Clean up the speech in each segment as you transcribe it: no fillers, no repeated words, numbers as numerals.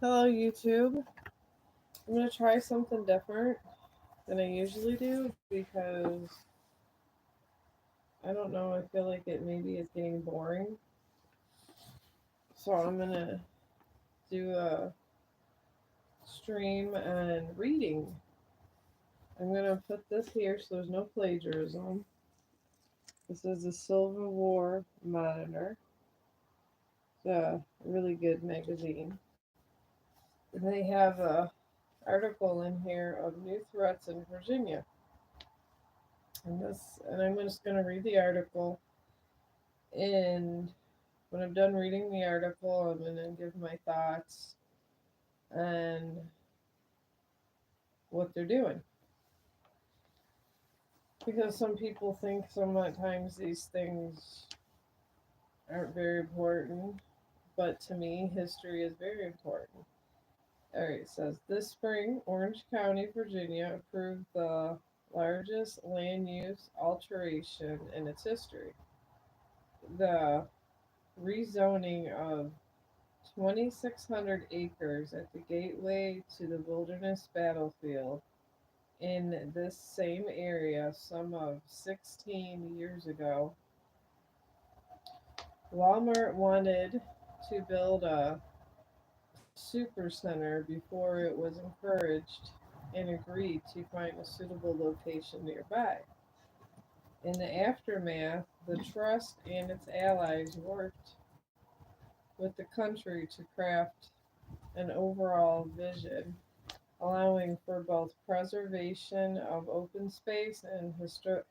Hello, YouTube. I'm going to try something different than I usually do because I don't know, I feel like it maybe is getting boring. So I'm going to do a stream and reading. I'm going to put this here so there's no plagiarism. This is the Civil War Monitor. It's a really good magazine. And they have a article in here of new threats in Virginia. And I'm just going to read the article. And when I'm done reading the article, I'm going to give my thoughts on what they're doing. Because some people think sometimes these things aren't very important, but to me, history is very important. Alright, it says this spring, Orange County, Virginia approved the largest land use alteration in its history. The rezoning of 2,600 acres at the gateway to the wilderness battlefield in this same area some of 16 years ago. Walmart wanted to build a super center before it was encouraged and agreed to find a suitable location nearby. In the aftermath, the trust and its allies worked with the country to craft an overall vision allowing for both preservation of open space and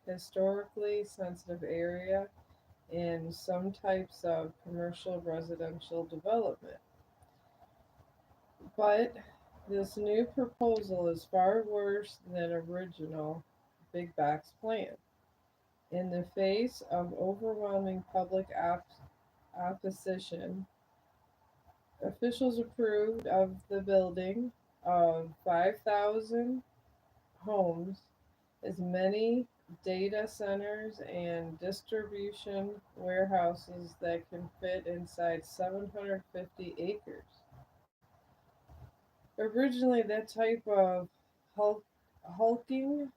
historically sensitive area and some types of commercial residential development. But this new proposal is far worse than original big box plan. In the face of overwhelming public opposition, officials approved of the building of 5,000 homes, as many data centers and distribution warehouses that can fit inside 750 acres. Originally, that type of hulking,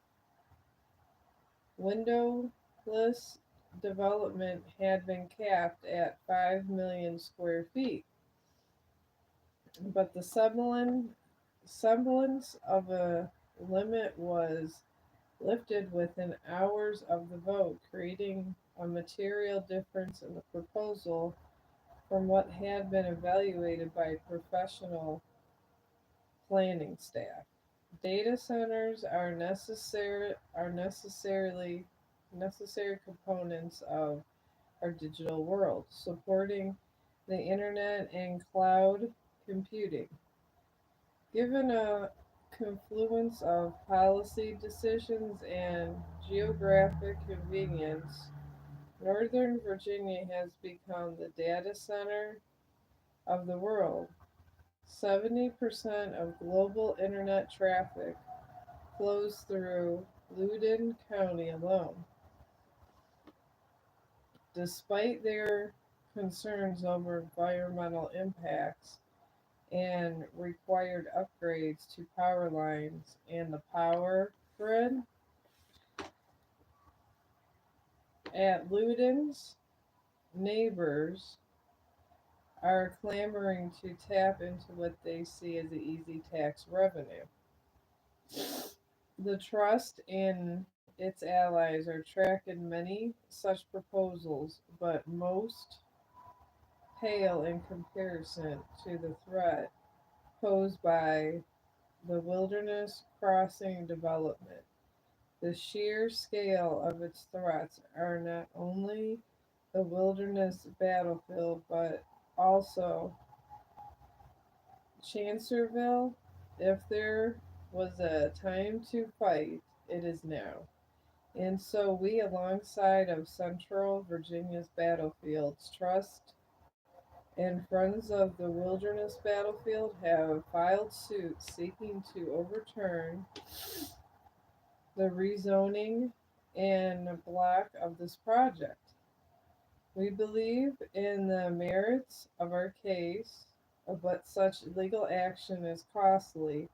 windowless development had been capped at 5 million square feet, but the semblance of a limit was lifted within hours of the vote, creating a material difference in the proposal from what had been evaluated by professional planning staff. Data centers are necessary components of our digital world, supporting the internet and cloud computing. Given a confluence of policy decisions and geographic convenience, Northern Virginia has become the data center of the world. 70% of global internet traffic flows through Loudoun County alone. Despite their concerns over environmental impacts and required upgrades to power lines and the power grid, at Loudoun's neighbors are clamoring to tap into what they see as the easy tax revenue. The trust and its allies are tracking many such proposals, but most pale in comparison to the threat posed by the wilderness crossing development. The sheer scale of its threats are not only the wilderness battlefield, but also Chancellorsville. If there was a time to fight, it is now. And so we, alongside of Central Virginia's battlefields, Trust and Friends of the Wilderness Battlefield have filed suit seeking to overturn the rezoning and block of this project. We believe in the merits of our case but such legal action is costly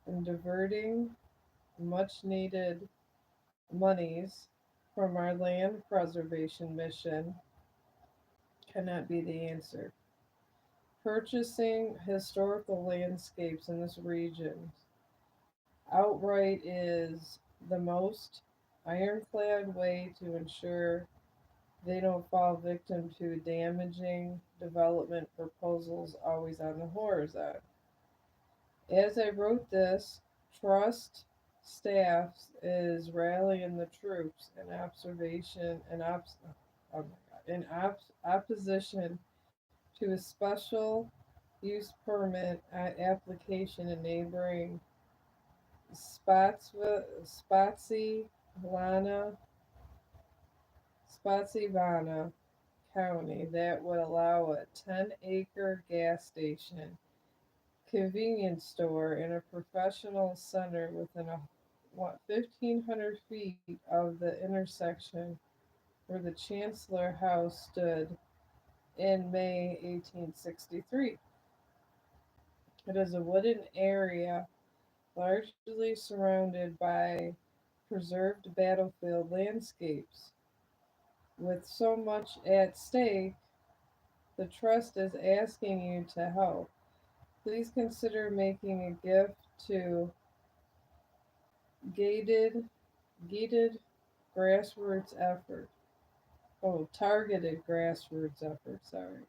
and diverting much needed monies from our land preservation mission cannot be the answer. Purchasing historical landscapes in this region outright is the most ironclad way to ensure they don't fall victim to damaging development proposals always on the horizon. As I wrote this, trust staffs is rallying the troops in observation and oh my God, in opposition to a special use permit application in neighboring Spotsy Lana Spotsylvania County that would allow a 10-acre gas station, convenience store, and a professional center within 1,500 feet of the intersection where the Chancellor House stood in May 1863. It is a wooded area largely surrounded by preserved battlefield landscapes. With so much at stake, the trust is asking you to help. Please consider making a gift to gated gated grassroots effort. Oh, targeted grassroots effort, sorry.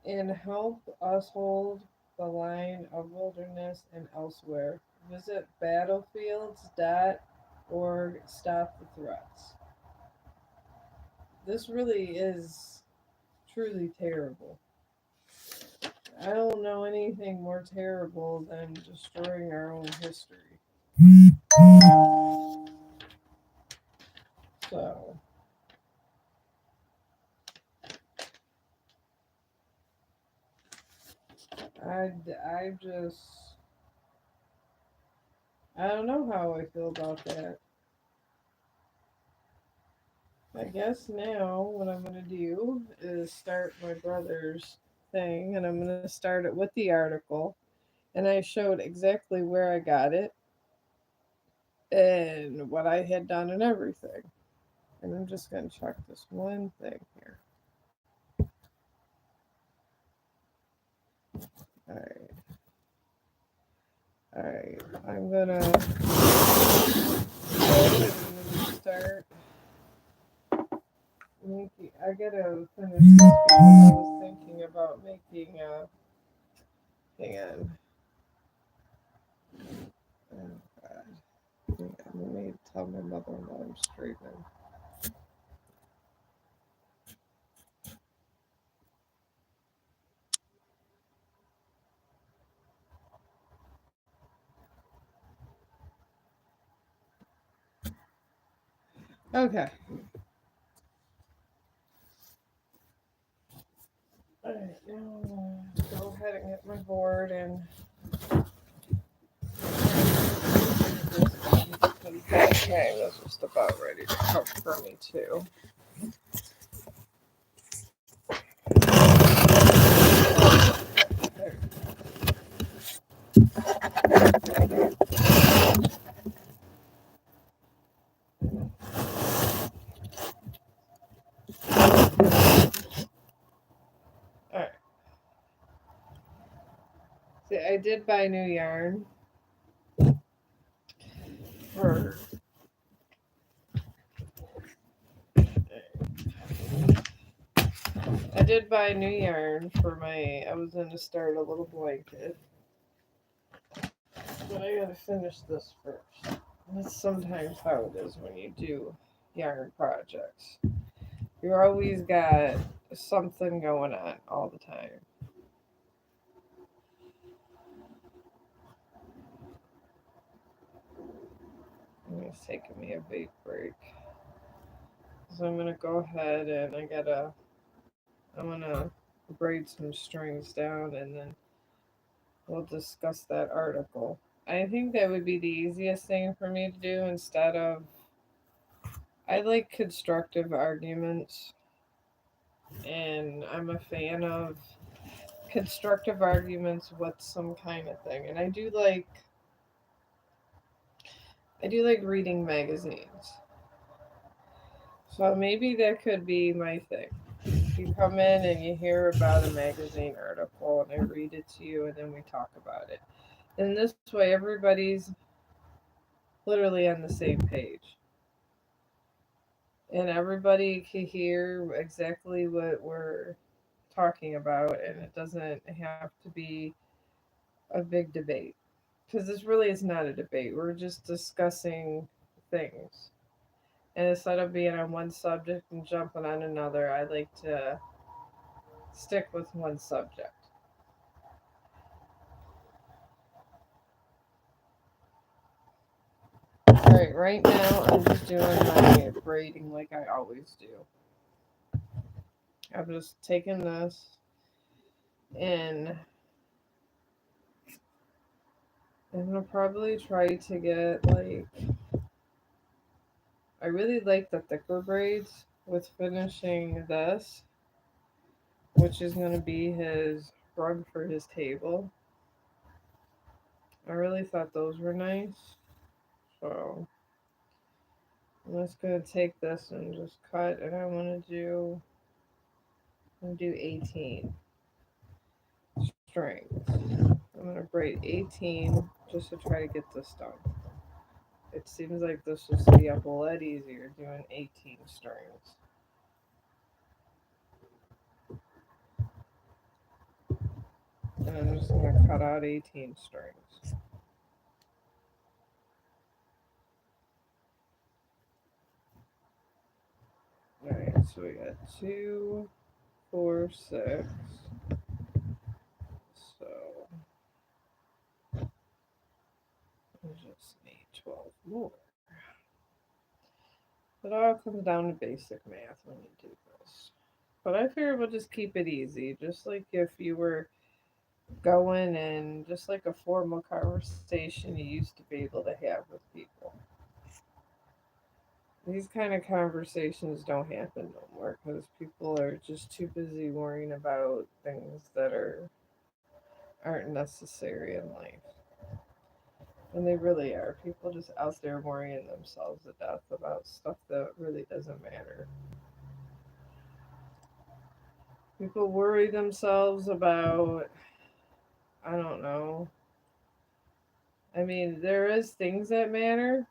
And help us hold the line of wilderness and elsewhere. Visit battlefields.org. Stop the threats. This really is truly terrible. I don't know anything more terrible than destroying our own history. So, I just, I don't know how I feel about that. I guess now what I'm going to do is start my brother's thing, and I'm going to start it with the article. And I showed exactly where I got it and what I had done and everything. And I'm just going to check this one thing here. All right. All right. I'm going to start making. I got to finish this because I was thinking about making a. Hang on. Oh, God. Hang on. Let me tell my mother in law I'm straightening. Okay. All right. Now go ahead and get my board and okay, that's just about ready to cook for me too. There. All right. See, I did buy new yarn for. I did buy new yarn for my. I was going to start a little blanket, but I gotta finish this first. That's sometimes how it is when you do yarn projects. You're always got something going on all the time. It's taking me a big break. So I'm gonna go ahead and I'm gonna braid some strings down and then we'll discuss that article. I think that would be the easiest thing for me to do instead of. I like constructive arguments, and I'm a fan of. constructive arguments with some kind of thing. And I do like reading magazines. So maybe that could be my thing. You come in and you hear about a magazine article and I read it to you and then we talk about it. And this way everybody's literally on the same page. And everybody can hear exactly what we're talking about and it doesn't have to be a big debate. Because this really is not a debate. We're just discussing things. And instead of being on one subject and jumping on another, I like to stick with one subject. Alright, right now I'm just doing my braiding like I always do. I'm just taking this and I'm gonna probably try to get like I really like the thicker braids with finishing this, which is gonna be his rug for his table. I really thought those were nice. So I'm just gonna take this and just cut and I'm gonna do 18 strings. I'm gonna braid 18 just to try to get this done. It seems like this will be a whole lot easier doing 18 strings. And I'm just gonna cut out 18 strings. Alright, so we got 2, 4, 6. So I just need 12 more. It all comes down to basic math when you do this. But I figure we'll just keep it easy, just like if you were going and just like a formal conversation you used to be able to have with people. These kind of conversations don't happen no more because people are just too busy worrying about things that aren't necessary in life. And they really are. People just out there worrying themselves to death about stuff that really doesn't matter. People worry themselves about, I don't know. I mean, there is things that matter,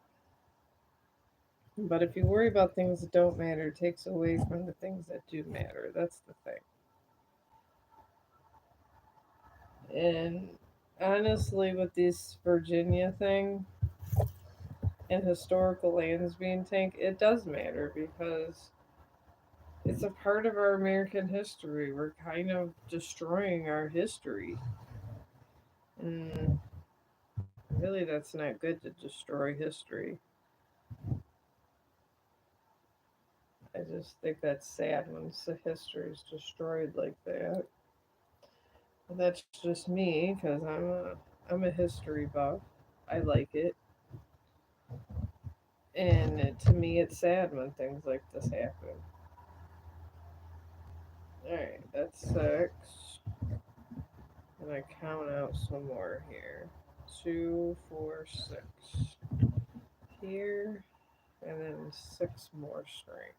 but if you worry about things that don't matter, it takes away from the things that do matter. That's the thing. And honestly, with this Virginia thing and historical lands being taken, it does matter because it's a part of our American history. We're kind of destroying our history. And really, that's not good to destroy history. I just think that's sad when the history is destroyed like that. But that's just me because I'm a history buff. I like it, and to me, it's sad when things like this happen. All right, that's 6, and I count out some more here. 2, 4, 6 here, and then 6 more strings.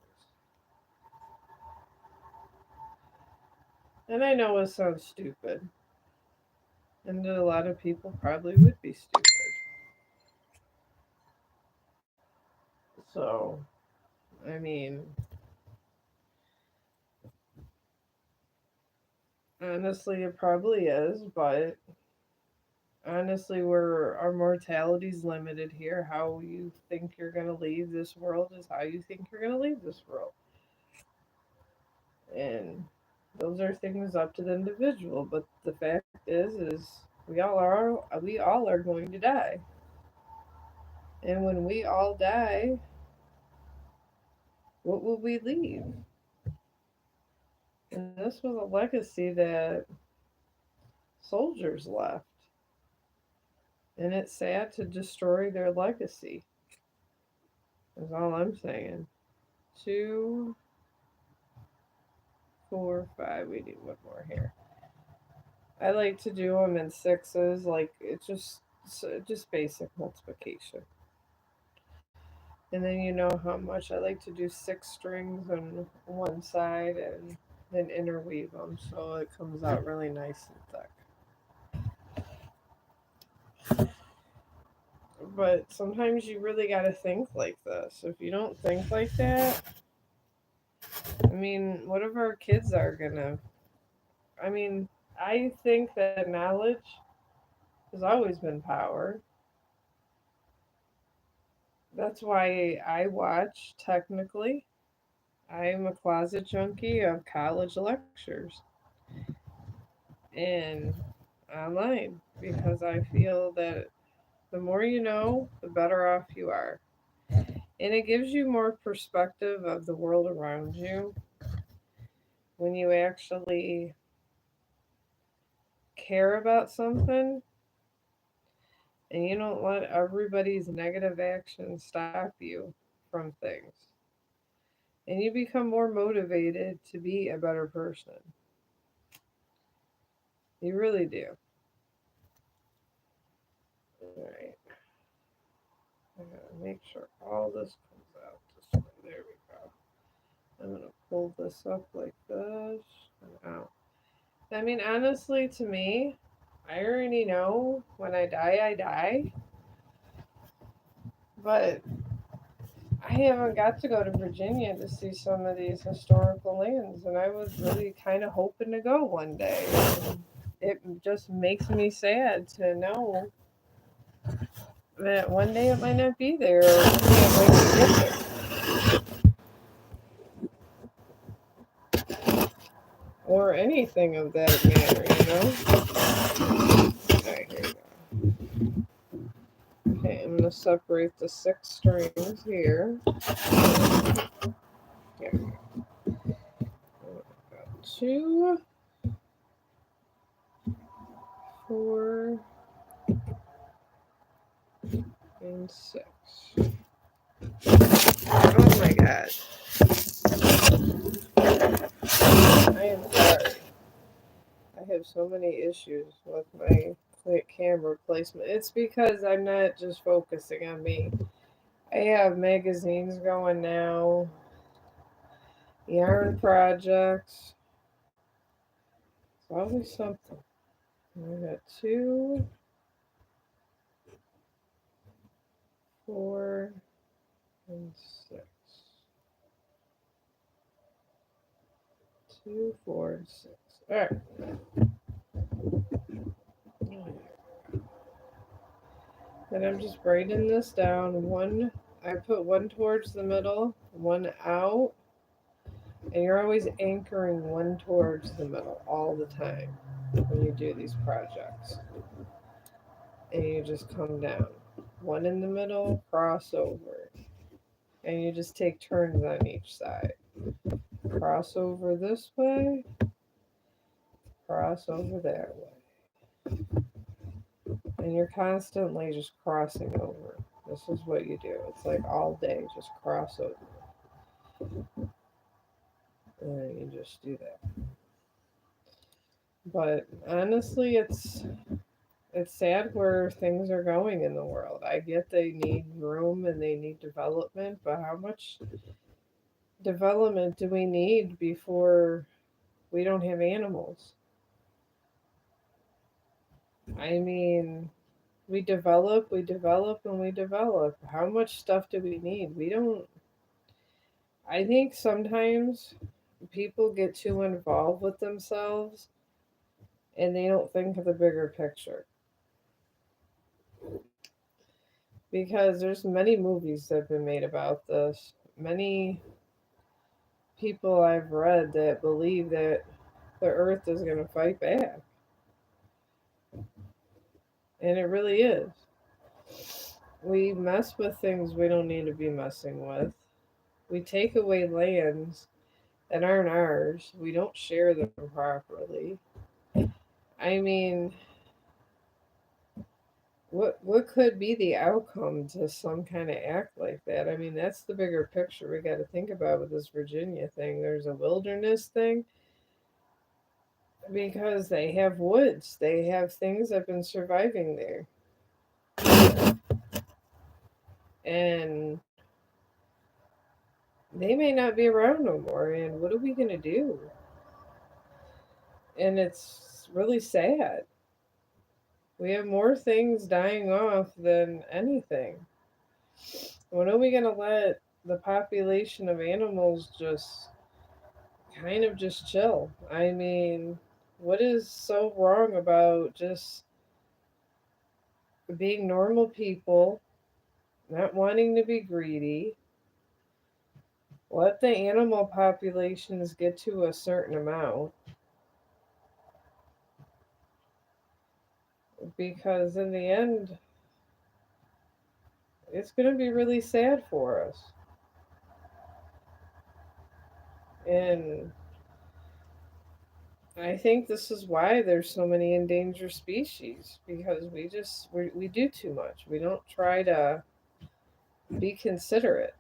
And I know it sounds stupid, and that a lot of people probably would be stupid. So, I mean, honestly, it probably is, but honestly, where our mortality's limited here, how you think you're going to leave this world is how you think you're going to leave this world. And those are things up to the individual, but the fact is we all are going to die. And when we all die, what will we leave? And this was a legacy that soldiers left. And it's sad to destroy their legacy. Is all I'm saying. 2, 4, 5. We need one more here. I like to do them in sixes, like just basic multiplication. And then you know how much I like to do six strings on one side and then interweave them so it comes out really nice and thick. But sometimes you really got to think like this. If you don't think like that, I mean, what if our kids are gonna? I mean, I think that knowledge has always been power. That's why I watch, technically. I'm a closet junkie of college lectures and online because I feel that the more you know, the better off you are. And it gives you more perspective of the world around you when you actually care about something and you don't let everybody's negative actions stop you from things. And you become more motivated to be a better person. You really do. All right. I gotta make sure all this comes out this way. There we go. I'm gonna pull this up like this and out. I mean, honestly, to me, I already know when I die, I die. But I haven't got to go to Virginia to see some of these historical lands, and I was really kind of hoping to go one day. And it just makes me sad to know that one day it might not be there, or we can't wait to get there, or anything of that matter. Alright, here we go. Okay, I'm going to separate the six strings here. Here we go. 2, 4, and 6. Oh my god. I am sorry. I have so many issues with my camera placement. It's because I'm not just focusing on me. I have magazines going now, yarn projects. It's always something. I got 2, 4, and 6. 2, 4, and 6. All right. Then I'm just braiding this down. One, I put one towards the middle, one out, and you're always anchoring one towards the middle all the time when you do these projects. And you just come down. One in the middle, cross over. And you just take turns on each side. Cross over this way, cross over that way. And you're constantly just crossing over. This is what you do. It's like all day, just cross over. And then you just do that. But honestly, it's sad where things are going in the world. I get they need room and they need development, but how much development do we need before we don't have animals? I mean, we develop, and we develop. How much stuff do we need? We don't. I think sometimes people get too involved with themselves and they don't think of the bigger picture. Because there's many movies that have been made about this. Many people I've read that believe that the earth is going to fight back. And it really is. We mess with things we don't need to be messing with. We take away lands that aren't ours. We don't share them properly. I mean, what could be the outcome to some kind of act like that? I mean, that's the bigger picture we got to think about with this Virginia thing. There's a wilderness thing. because they have woods, they have things that have been surviving there. And they may not be around no more. And what are we going to do? And it's really sad. We have more things dying off than anything. When are we going to let the population of animals just kind of just chill? I mean, what is so wrong about just being normal people, not wanting to be greedy? Let the animal populations get to a certain amount, because in the end, it's going to be really sad for us. And I think this is why there's so many endangered species, because we do too much. We don't try to be considerate.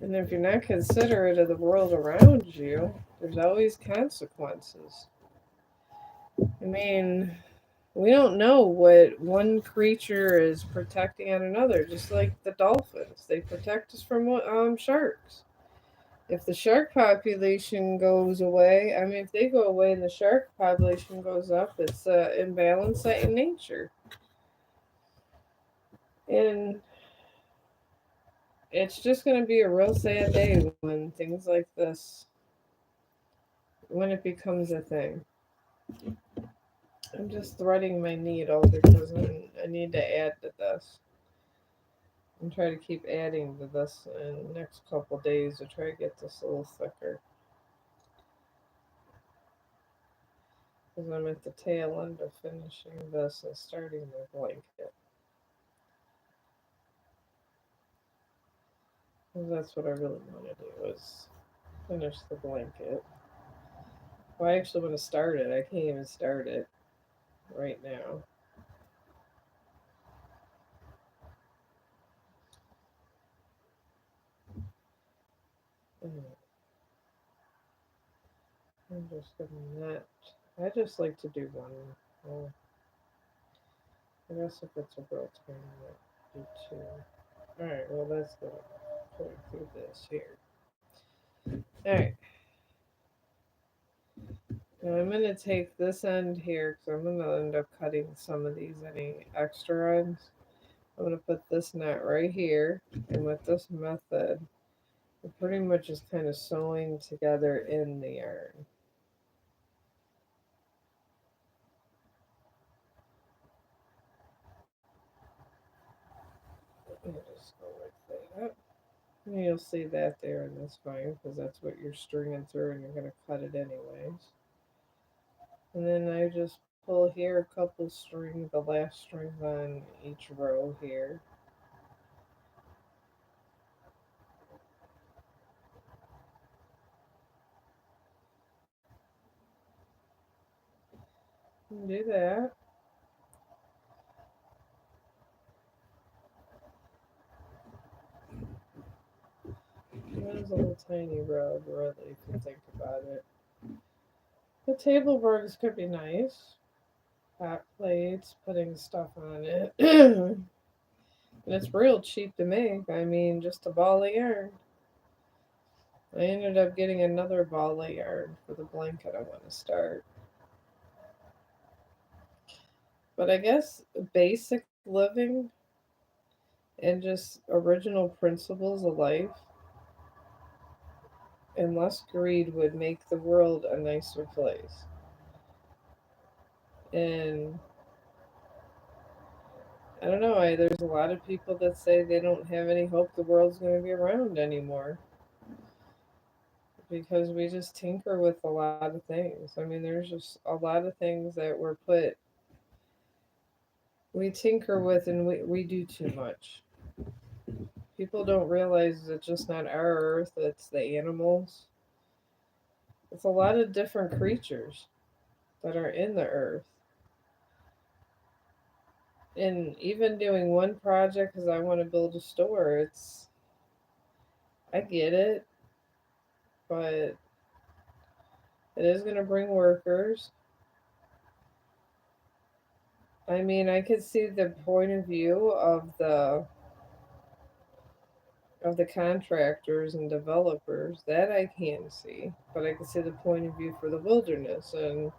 And if you're not considerate of the world around you, there's always consequences. I mean, we don't know what one creature is protecting on another, just like the dolphins. They protect us from sharks. If the shark population goes away, I mean, if they go away and the shark population goes up, it's an imbalance in nature. And it's just going to be a real sad day when things like this, when it becomes a thing. I'm just threading my needle because I need to add to this. I'm trying to keep adding to this in the next couple days to try to get this a little thicker. Because I'm at the tail end of finishing this and starting the blanket. Because that's what I really want to do is finish the blanket. Well, I actually want to start it. I can't even start it right now. Mm, I'm just gonna not. I just like to do one. Well, I guess if it's a real tiny one, do two. Alright, well, that's good. Going through this here. Alright, now I'm going to take this end here because I'm going to end up cutting some of these any extra ends. I'm going to put this knot right here, and with this method, it pretty much is kind of sewing together in the yarn. I'll just go like that. And you'll see that there, and that's fine because that's what you're stringing through, and you're going to cut it anyways. And then I just pull here a couple strings, the last strings on each row here. And do that. It is a little tiny rug, really, if you think about it. The table rugs could be nice. Hot plates, putting stuff on it. And it's real cheap to make. I mean, just a ball of yarn. I ended up getting another ball of yarn for the blanket I want to start. But I guess basic living and just original principles of life and less greed would make the world a nicer place. And I don't know, there's a lot of people that say they don't have any hope the world's going to be around anymore because we just tinker with a lot of things. I mean, there's just a lot of things that we tinker with and we do too much. People don't realize it's just not our earth, it's the animals. It's a lot of different creatures that are in the earth. And even doing one project because I want to build a store, I get it. but it is going to bring workers. I mean, I could see the point of view of the contractors and developers that I can see, but I can see the point of view for the wilderness. And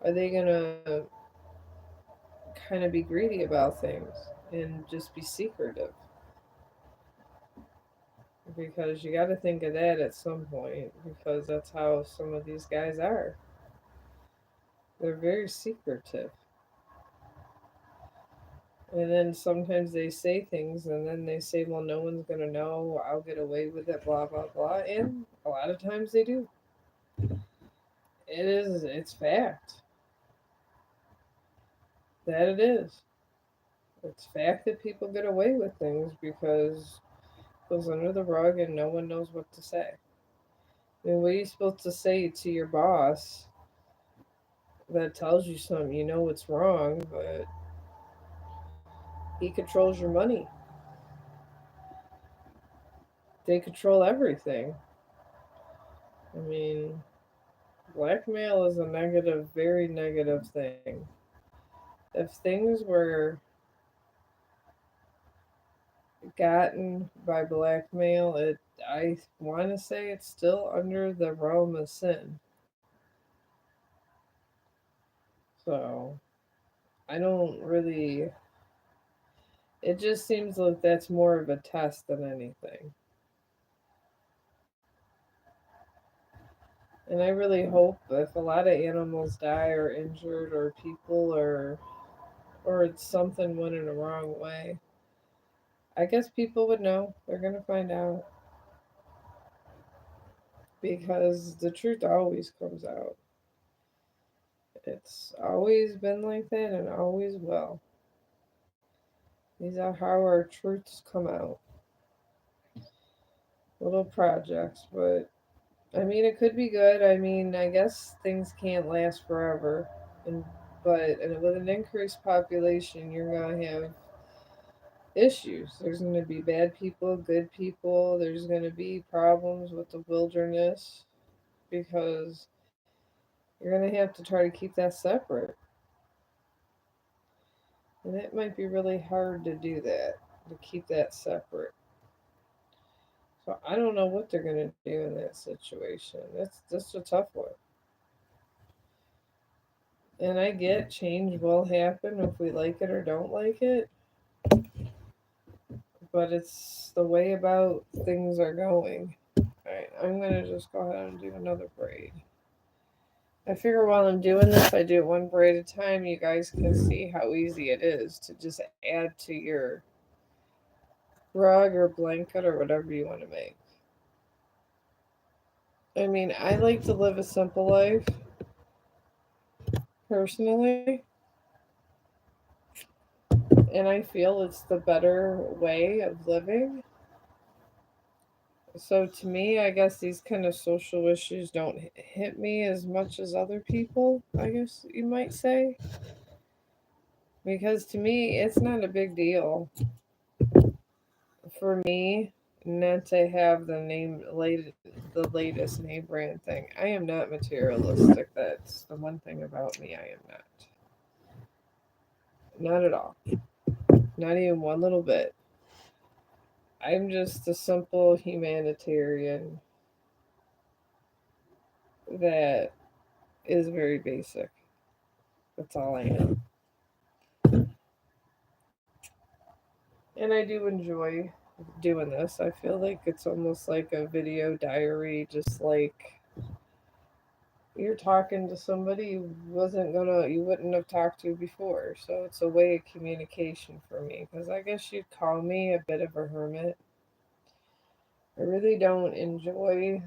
are they gonna kind of be greedy about things and just be secretive? Because you got to think of that at some point, because that's how some of these guys are. They're very secretive. And then sometimes they say things and then they say, well, no one's going to know. I'll get away with it, blah, blah, blah. And a lot of times they do. It's fact. That it is. It's fact that people get away with things because it goes under the rug and no one knows what to say. I mean, what are you supposed to say to your boss that tells you something you know it's wrong, but he controls your money? They control everything. I mean, blackmail is a negative, very negative thing. If things were gotten by blackmail, I want to say it's still under the realm of sin. So I don't really. It just seems like that's more of a test than anything. And I really hope if a lot of animals die or injured or people or it's something went in a wrong way, I guess people would know. They're gonna find out because the truth always comes out. It's always been like that and always will. These are how our truths come out. Little projects, but I mean it could be good. I mean, I guess things can't last forever. And and with an increased population, you're gonna have issues. There's going to be bad people, good people. There's going to be problems with the wilderness because you're going to have to try to keep that separate. And it might be really hard to do that, to keep that separate. So I don't know what they're going to do in that situation. That's a tough one. And I get change will happen if we like it or don't like it, but it's the way about things are going. All right, I'm going to just go ahead and do another braid. I figure while I'm doing this, I do it one braid at a time. You guys can see how easy it is to just add to your rug or blanket or whatever you want to make. I mean, I like to live a simple life personally, and I feel it's the better way of living. So to me, I guess these kind of social issues don't hit me as much as other people, I guess you might say. Because to me, it's not a big deal for me not to have the latest name brand thing. I am not materialistic. That's the one thing about me. I am not at all, not even one little bit. I'm just a simple humanitarian that is very basic. That's all I am, and I do enjoy doing this. I feel like it's almost like a video diary, just like you're talking to somebody you wouldn't have talked to before. So it's a way of communication for me because I guess you'd call me a bit of a hermit. I really don't enjoy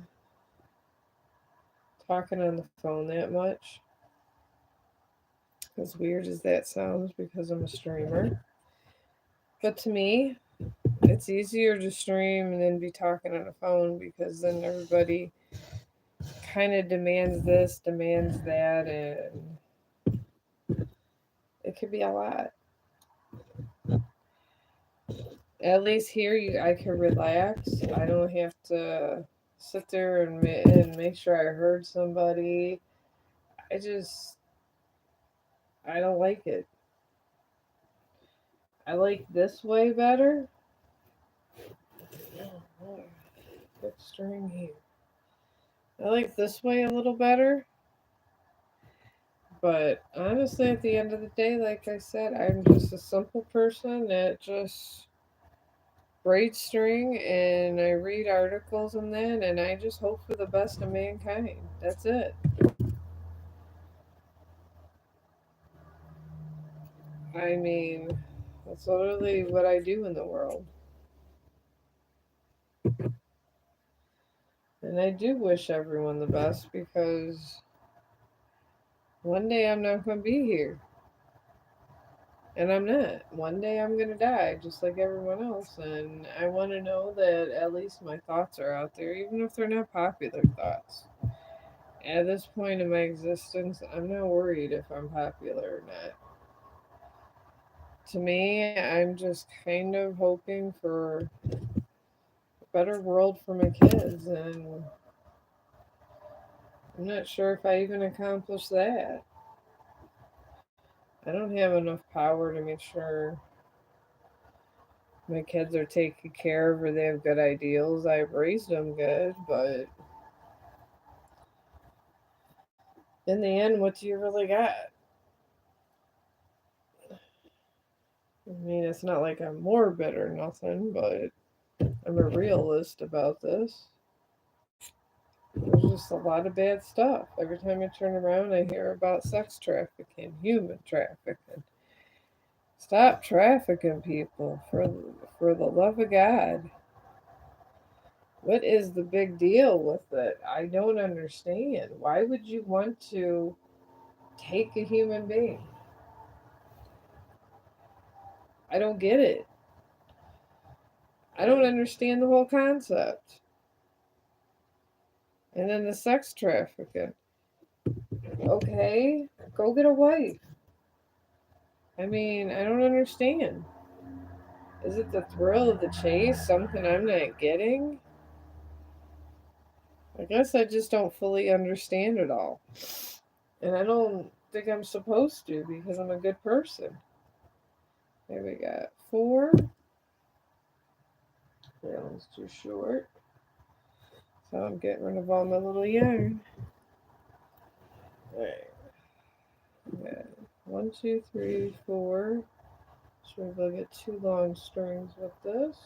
talking on the phone that much, as weird as that sounds, because I'm a streamer. But to me, it's easier to stream and then be talking on a phone because then everybody kind of demands this, demands that, and it could be a lot. At least here, I can relax. I don't have to sit there and make sure I heard somebody. I just I don't like it. I like this way better. Oh, boy. Good string here. I like this way a little better. But honestly, at the end of the day, like I said, I'm just a simple person that just braid string and I read articles and that, and I just hope for the best of mankind. That's it. I mean, that's literally what I do in the world. And I do wish everyone the best because one day I'm not going to be here. And I'm not. One day I'm going to die just like everyone else. And I want to know that at least my thoughts are out there, even if they're not popular thoughts. At this point in my existence, I'm not worried if I'm popular or not. To me, I'm just kind of hoping for a better world for my kids. And I'm not sure if I even accomplished that. I don't have enough power to make sure my kids are taken care of or they have good ideals. I've raised them good, but in the end, what do you really got? I mean, it's not like I'm morbid or nothing, but I'm a realist about this. There's just a lot of bad stuff. Every time I turn around, I hear about sex trafficking, human trafficking. Stop trafficking people for the love of God. What is the big deal with it? I don't understand. Why would you want to take a human being? I don't get it. I don't understand the whole concept. And then the sex trafficking. Okay, go get a wife. I mean, I don't understand. Is it the thrill of the chase? Something I'm not getting? I guess I just don't fully understand it all. And I don't think I'm supposed to because I'm a good person. There we got four. That one's too short. So I'm getting rid of all my little yarn. Alright. Okay. One, two, three, four. So we'll get two long strings with this.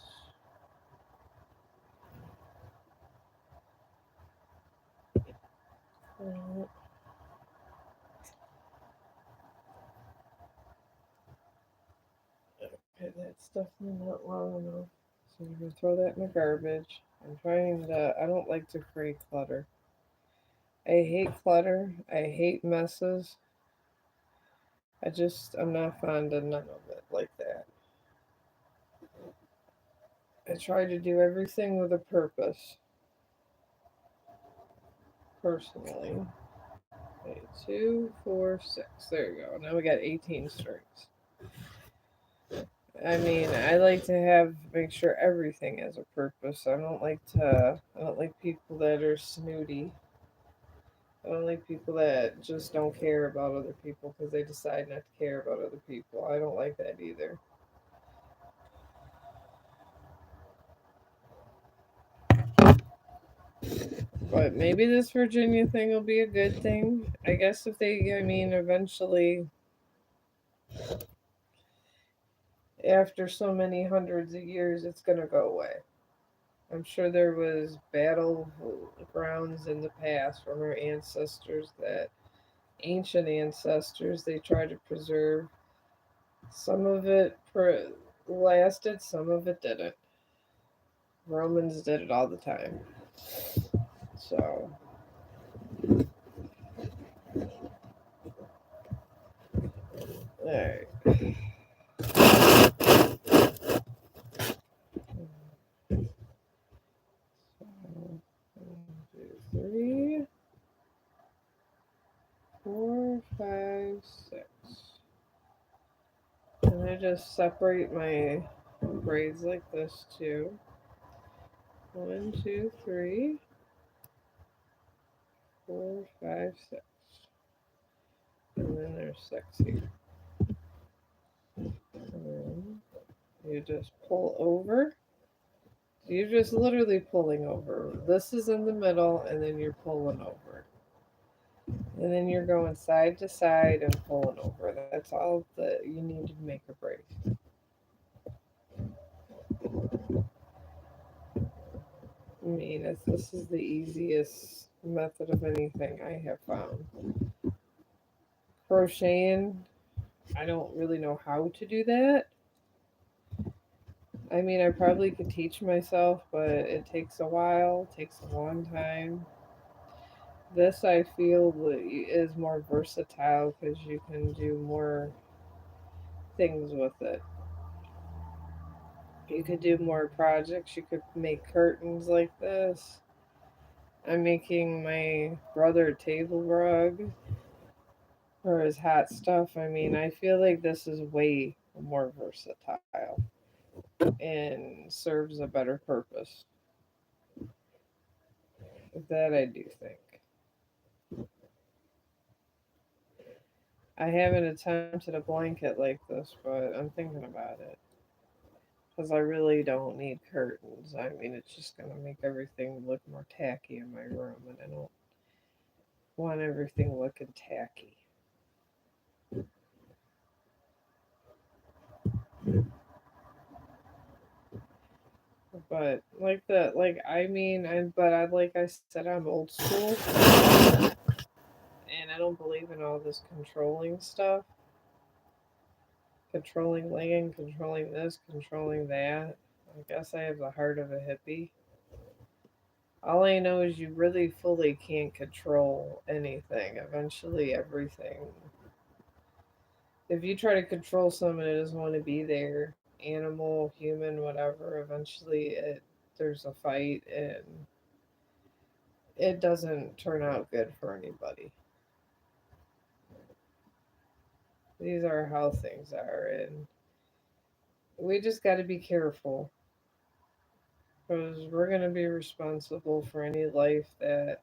Okay, that's definitely not long enough. So I'm gonna throw that in the garbage. I don't like to create clutter. I hate clutter. I hate messes. I'm not fond of none of it like that. I try to do everything with a purpose, personally. Okay, two, four, six. There you go. Now we got 18 strings. I mean, I like to make sure everything has a purpose. I don't like people that are snooty. I don't like people that just don't care about other people because they decide not to care about other people. I don't like that either. But maybe this Virginia thing will be a good thing. I guess I mean, eventually, after so many hundreds of years, it's going to go away. I'm sure there was battle grounds in the past from our ancestors that ancient ancestors they tried to preserve. Some of it lasted, some of it didn't. Romans did it all the time. So, alright. 1, 2, 3, 4, 5, 6. And I just separate my braids like this too. 1, 2, 3. 4, 5, 6. And then there's 6 here. And then you just pull over. You're just literally pulling over. This is in the middle, and then you're pulling over. And then you're going side to side and pulling over. That's all that you need to make a break. I mean, this is the easiest method of anything I have found. Crocheting, I don't really know how to do that. I mean, I probably could teach myself, but it takes a while, takes a long time. This I feel is more versatile because you can do more things with it. You could do more projects. You could make curtains like this. I'm making my brother a table rug for his hot stuff. I mean, I feel like this is way more versatile and serves a better purpose. That I do think. I haven't attempted a blanket like this, but I'm thinking about it. Because I really don't need curtains. I mean, it's just going to make everything look more tacky in my room, and I don't want everything looking tacky. But like the like I mean, but I like I said, I'm old school, and I don't believe in all this controlling stuff, controlling land, controlling this, controlling that. I guess I have the heart of a hippie. All I know is you really fully can't control anything. Eventually, everything. If you try to control someone that doesn't want to be there, animal, human, whatever, eventually there's a fight and it doesn't turn out good for anybody. These are how things are, and we just got to be careful because we're going to be responsible for any life that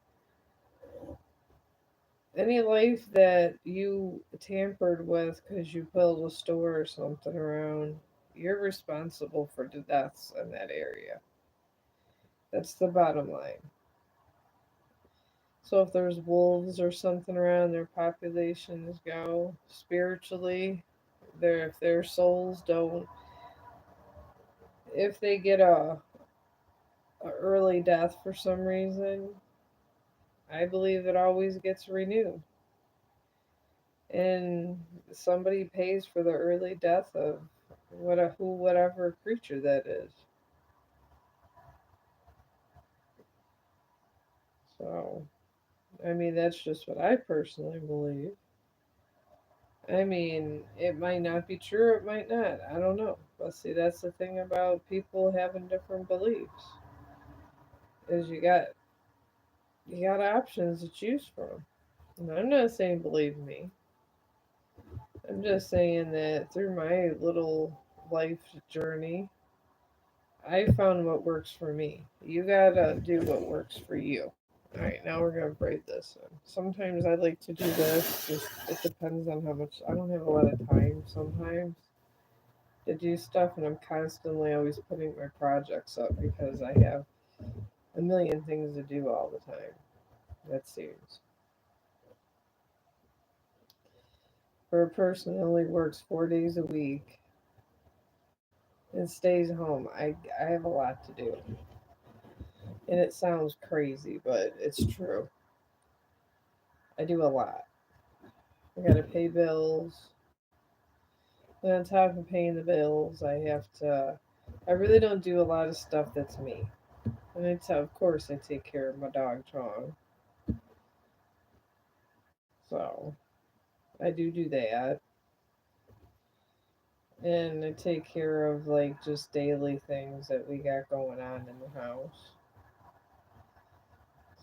you tampered with because you built a store or something around. You're responsible for the deaths in that area. That's the bottom line. So if there's wolves or something around, their populations go spiritually. If their souls don't, if they get a early death for some reason, I believe it always gets renewed, and somebody pays for the early death of whatever creature that is. So I mean, that's just what I personally believe. I mean, it might not be true, it might not. I don't know. But see, that's the thing about people having different beliefs. Is you got options to choose from. And I'm not saying believe me. I'm just saying that through my little life journey, I found what works for me. You gotta do what works for you. All right, now we're gonna braid this in. Sometimes I like to do this. Just it depends on how much. I don't have a lot of time sometimes to do stuff, and I'm constantly always putting my projects up because I have a million things to do all the time. That seems for a person that only works 4 days a week and stays home. I have a lot to do, and it sounds crazy, but it's true. I do a lot. I gotta pay bills. And on top of paying the bills, I have to. I really don't do a lot of stuff that's me. And of course, I take care of my dog Chong. So I do that, and I take care of like just daily things that we got going on in the house.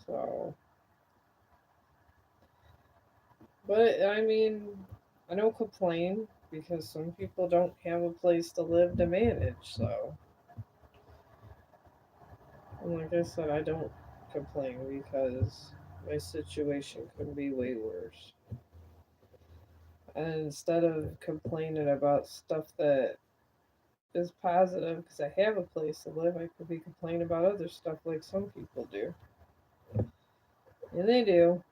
So, but I mean, I don't complain because some people don't have a place to live to manage. So, and like I said, I don't complain because my situation could be way worse. And instead of complaining about stuff that is positive, because I have a place to live, I could be complaining about other stuff like some people do. And they do.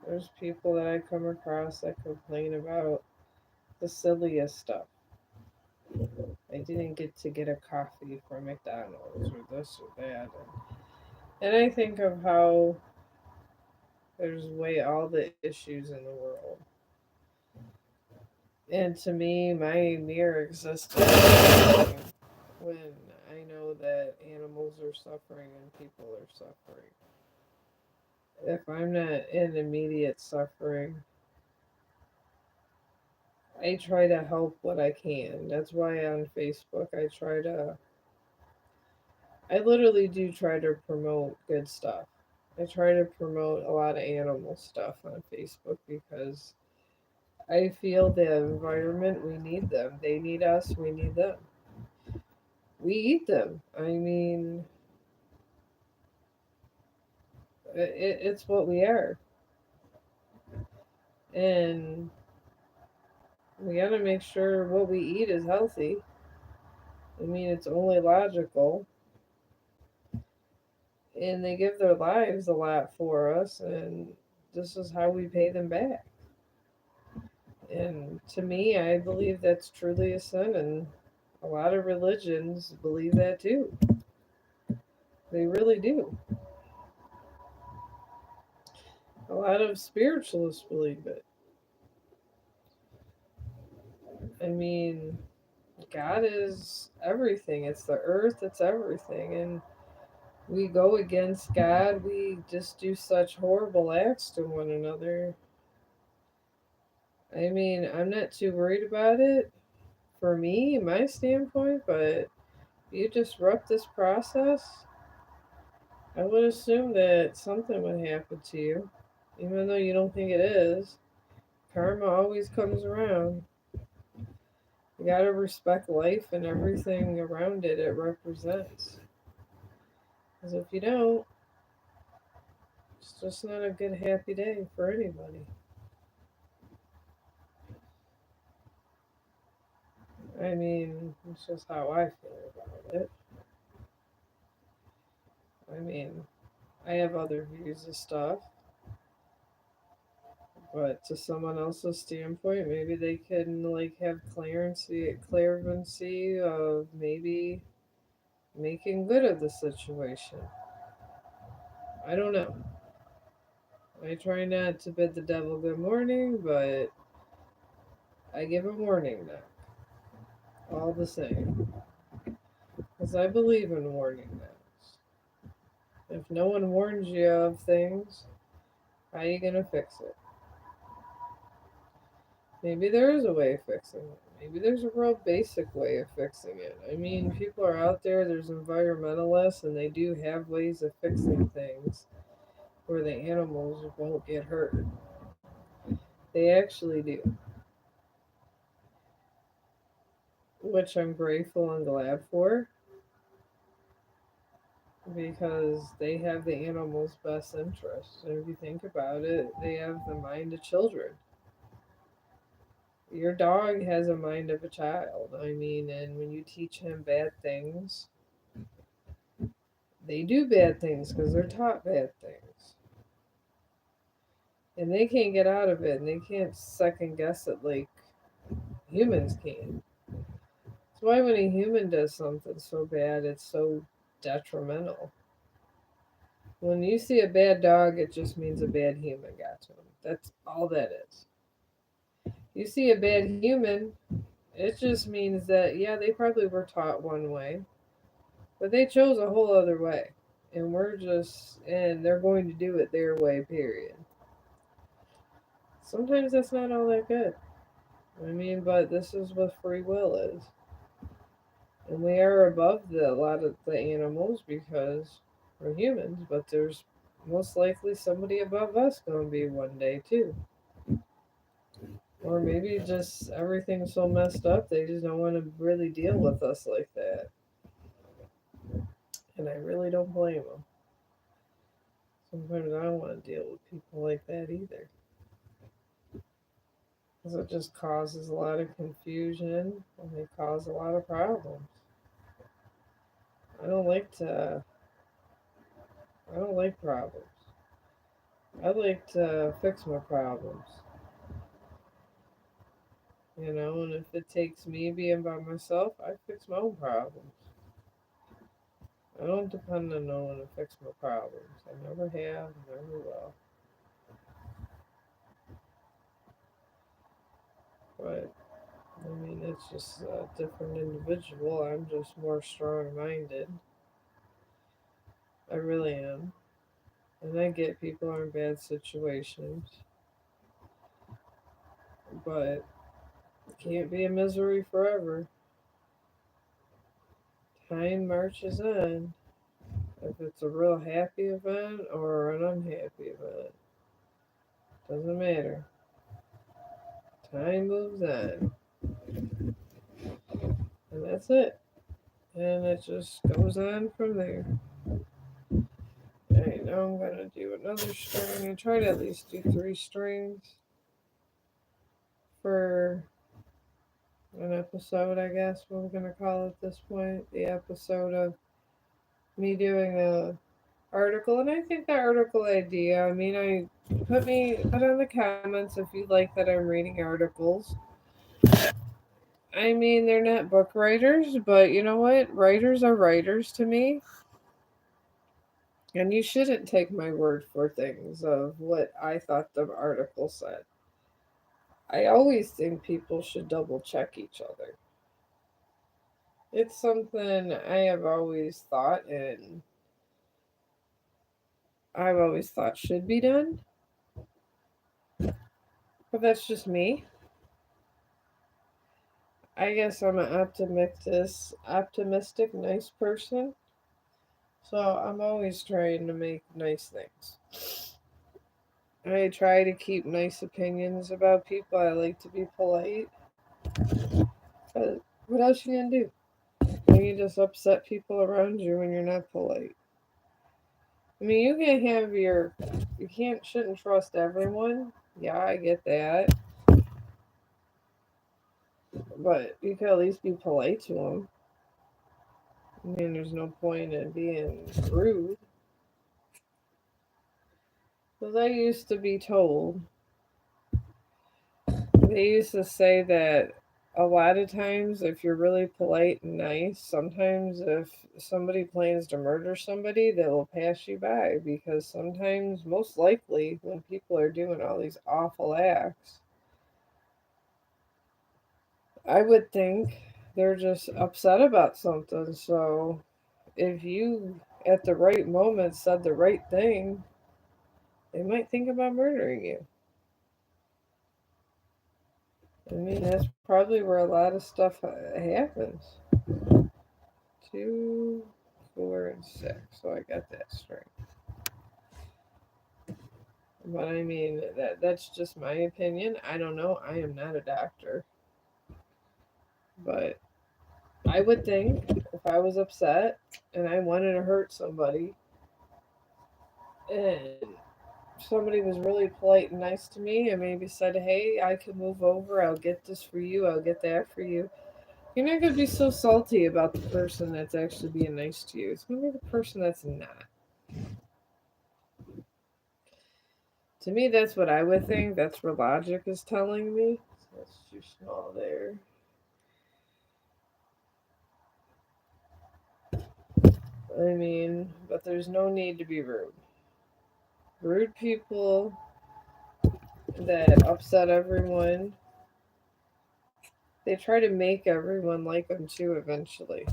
There's people that I come across that complain about the silliest stuff. I didn't get to get a coffee from McDonald's or this or that. And I think of how there's way all the issues in the world. And to me, my mere existence when I know that animals are suffering and people are suffering. If I'm not in immediate suffering, I try to help what I can. That's why on Facebook I literally do try to promote good stuff. I try to promote a lot of animal stuff on Facebook because I feel the environment, we need them. They need us, we need them. We eat them. I mean, it's what we are. And we got to make sure what we eat is healthy. I mean, it's only logical. And they give their lives a lot for us, and this is how we pay them back. And to me, I believe that's truly a sin, and a lot of religions believe that too. They really do. A lot of spiritualists believe it. I mean, God is everything. It's the earth, it's everything. And we go against God, we just do such horrible acts to one another. I mean, I'm not too worried about it for me, my standpoint, but you disrupt this process, I would assume that something would happen to you. Even though you don't think it is, karma always comes around. You gotta respect life and everything around it represents. Because if you don't, it's just not a good, happy day for anybody. I mean, it's just how I feel about it. I mean, I have other views of stuff, but to someone else's standpoint, maybe they can like have clairvoyancy of maybe making good of the situation. I don't know. I try not to bid the devil good morning, but I give a warning now, all the same, because I believe in warning now. If no one warns you of things, how are you gonna fix it? Maybe there is a way of fixing it. Maybe there's a real basic way of fixing it. I mean, people are out there, there's environmentalists, and they do have ways of fixing things where the animals won't get hurt. They actually do, which I'm grateful and glad for because they have the animal's best interest. And if you think about it, they have the mind of children. Your dog has a mind of a child. I mean, and when you teach him bad things, they do bad things because they're taught bad things. And they can't get out of it and they can't second guess it like humans can. That's why when a human does something so bad, it's so detrimental. When you see a bad dog, it just means a bad human got to him. That's all that is. You see a bad human, it just means that, yeah, they probably were taught one way, but they chose a whole other way. And they're going to do it their way, period. Sometimes that's not all that good. I mean, but this is what free will is. And we are above a lot of the animals because we're humans, but there's most likely somebody above us going to be one day too. Or maybe just everything's so messed up they just don't want to really deal with us like that. And I really don't blame them. Sometimes I don't want to deal with people like that either. Because it just causes a lot of confusion and they cause a lot of problems. I don't like to, I don't like problems. I like to fix my problems, and if it takes me being by myself, I fix my own problems. I don't depend on no one to fix my problems. I never have, never will. But I mean, it's just a different individual. I'm just more strong minded. I really am. And I get people are in bad situations, but it can't be a misery forever. Time marches on. If it's a real happy event or an unhappy event, doesn't matter. Time moves on. And that's it. And it just goes on from there. Alright, now I'm going to do another string. I try to at least do 3 strings for an episode, I guess we're going to call it at this point. The episode of me doing a article. And I think the article idea, I mean, put on the comments if you like that I'm reading articles. I mean, they're not book writers, but you know what? Writers are writers to me. And you shouldn't take my word for things of what I thought the article said. I always think people should double check each other. It's something I have always thought and I've always thought should be done. But that's just me. I guess I'm an optimistic, nice person. So I'm always trying to make nice things. I try to keep nice opinions about people. I like to be polite. But what else you gonna do? You just upset people around you when you're not polite. I mean, you shouldn't trust everyone. Yeah, I get that. But you could at least be polite to them. I mean, there's no point in being rude. Because I used to be told, they used to say that a lot of times, if you're really polite and nice, sometimes if somebody plans to murder somebody, they will pass you by. Because sometimes, most likely, when people are doing all these awful acts, I would think they're just upset about something. So if you, at the right moment, said the right thing, they might think about murdering you. I mean, that's probably where a lot of stuff happens. 2, 4, and 6. So I got that straight. But I mean, that's just my opinion. I don't know. I am not a doctor. But I would think if I was upset and I wanted to hurt somebody and somebody was really polite and nice to me and maybe said, "Hey, I can move over. I'll get this for you. I'll get that for you." You're not going to be so salty about the person that's actually being nice to you. It's going to be the person that's not. To me, that's what I would think. That's what logic is telling me. So that's too small there. I mean, but there's no need to be rude. Rude people that upset everyone, they try to make everyone like them too eventually.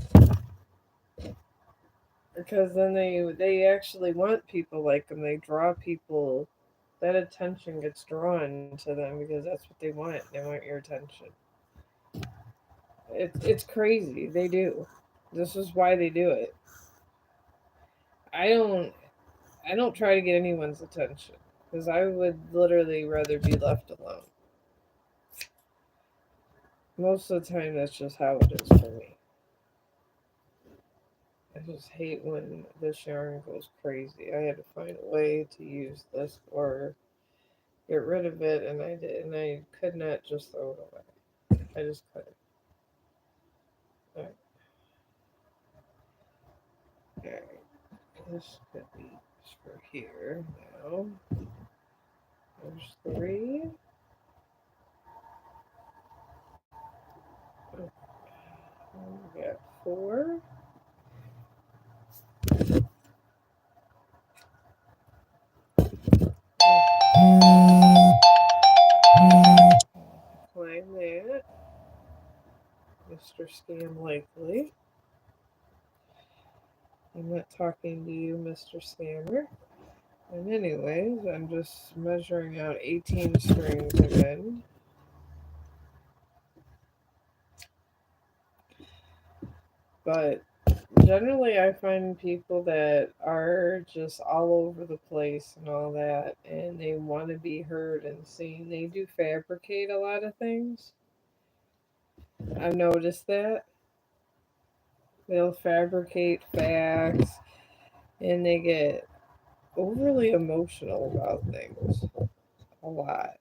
Because then they actually want people like them. They draw people. That attention gets drawn to them because that's what they want. They want your attention. It's crazy. They do. This is why they do it. I don't I don't try to get anyone's attention because I would literally rather be left alone. Most of the time, that's just how it is for me. I just hate when this yarn goes crazy. I had to find a way to use this or get rid of it, and I did, and I could not just throw it away. I just couldn't. All right, all right. This could be for here now. There's three. We got four. Claim that. Mr. Scam Likely. I'm not talking to you, Mr. Scammer. And anyways, I'm just measuring out 18 strings again. But generally, I find people that are just all over the place and all that, and they want to be heard and seen. They do fabricate a lot of things. I've noticed that. They'll fabricate facts, and they get overly emotional about things. A lot.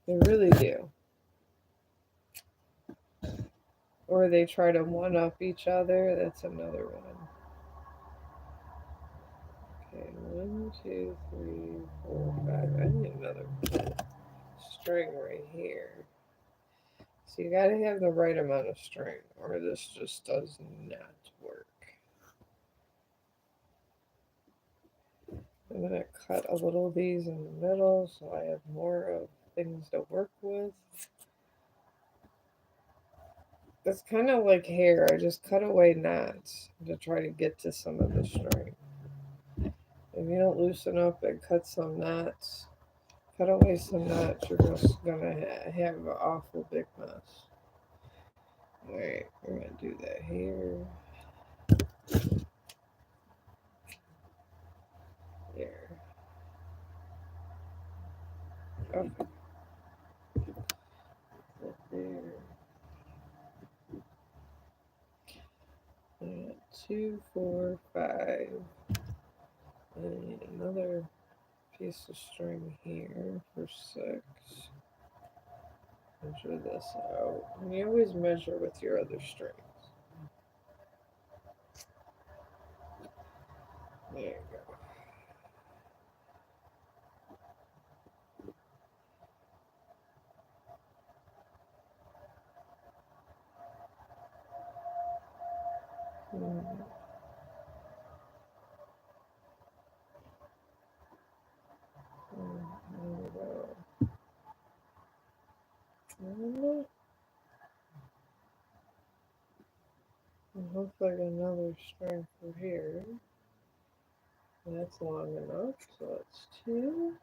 They really do. Or they try to one up each other. That's another one. Okay, 1, 2, 3, 4, 5. I need another string right here. So you gotta have the right amount of string, or this just does not work. I'm gonna cut a little of these in the middle so I have more of things to work with. It's kind of like hair. I just cut away knots to try to get to some of the string. If you don't loosen up and cut some knots, cut away some knots, you're just gonna have an awful big mess. Alright, we're gonna do that here. There. Okay. There. And 2, 4, 5. And I need another piece of string here for 6. Measure this out. And you always measure with your other strings. There you go. And hopefully another string for here. That's long enough, so that's 2.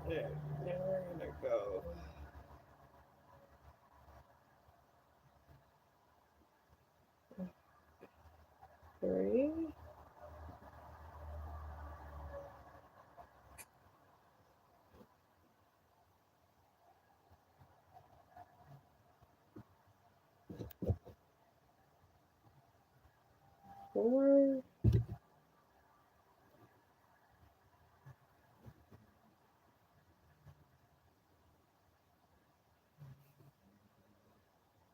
There, now we're gonna go 3. 4.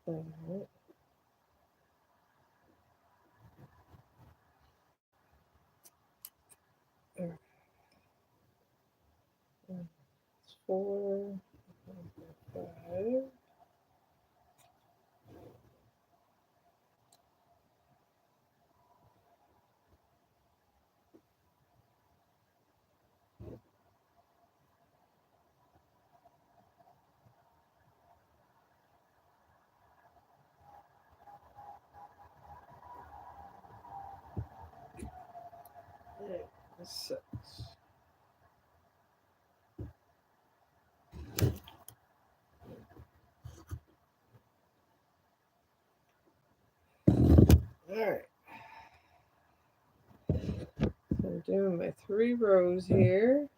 Alright. It's 4, 5. Alright, 6. Alright. So doing my 3 rows here.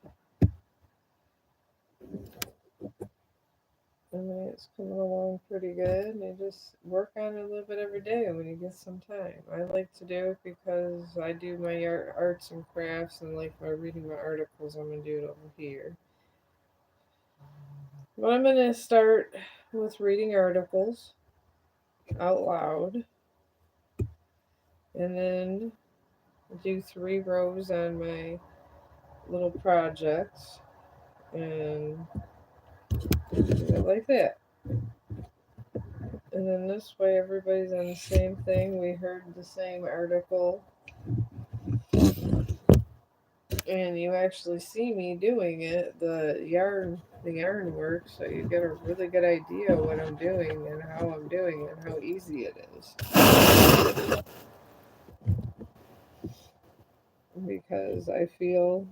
I mean, it's coming along pretty good. And you just work on it a little bit every day when you get some time. I like to do it because I do my arts and crafts, and like my reading my articles, I'm gonna do it over here. But I'm gonna start with reading articles out loud, and then do 3 rows on my little projects, and do it like that. And then this way, everybody's on the same thing. We heard the same article, and you actually see me doing it. The yarn work, so you get a really good idea of what I'm doing and how I'm doing it and how easy it is. Because I feel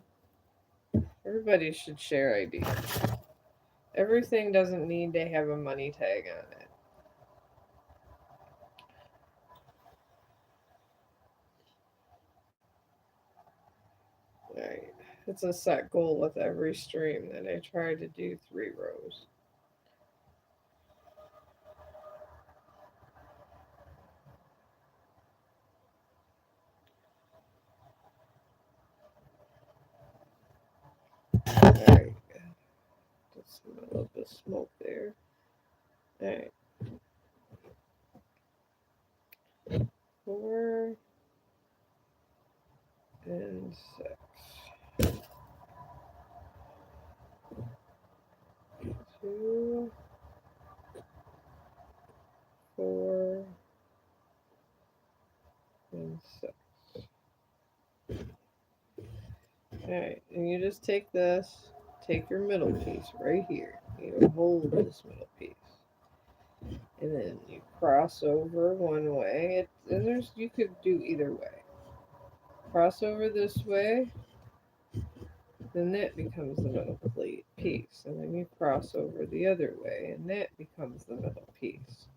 everybody should share ideas. Everything doesn't need to have a money tag on it. Right. It's a set goal with every stream that I try to do 3 rows. Alright. Just a little bit of smoke there. Alright. 4 and 6. 2, 4, and 6. Alright, and you just take your middle piece right here. You hold this middle piece. And then you cross over one way. And you could do either way. Cross over this way, then that becomes the middle piece. And then you cross over the other way, and that becomes the middle piece.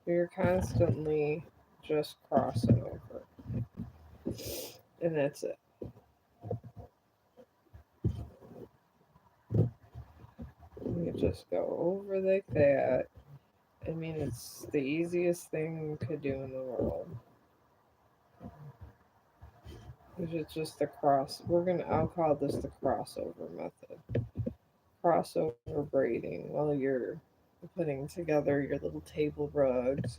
You're constantly just crossing over. And that's it. You just go over like that. I mean, it's the easiest thing you could do in the world. It's just the cross. I'll call this the crossover method. Crossover braiding while you're putting together your little table rugs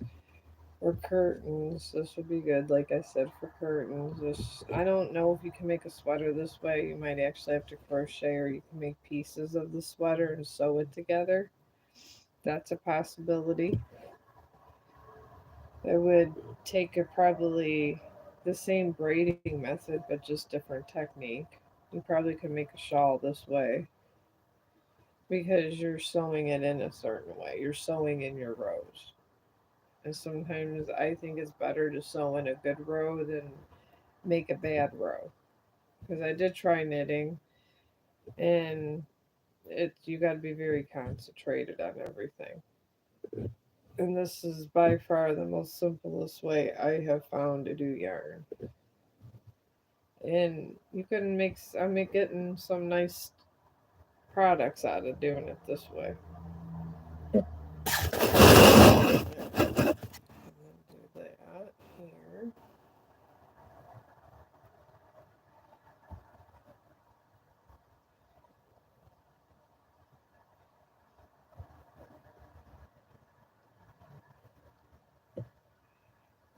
or curtains. This would be good, like I said, for curtains. I don't know if you can make a sweater this way. You might actually have to crochet, or you can make pieces of the sweater and sew it together. That's a possibility. It would take probably the same braiding method, but just different technique. You probably could make a shawl this way because you're sewing it in a certain way. You're sewing in your rows. And sometimes I think it's better to sew in a good row than make a bad row. Because I did try knitting, and you got to be very concentrated on everything. And this is by far the most simplest way I have found to do yarn. And you can I'm getting some nice products out of doing it this way. Do that here.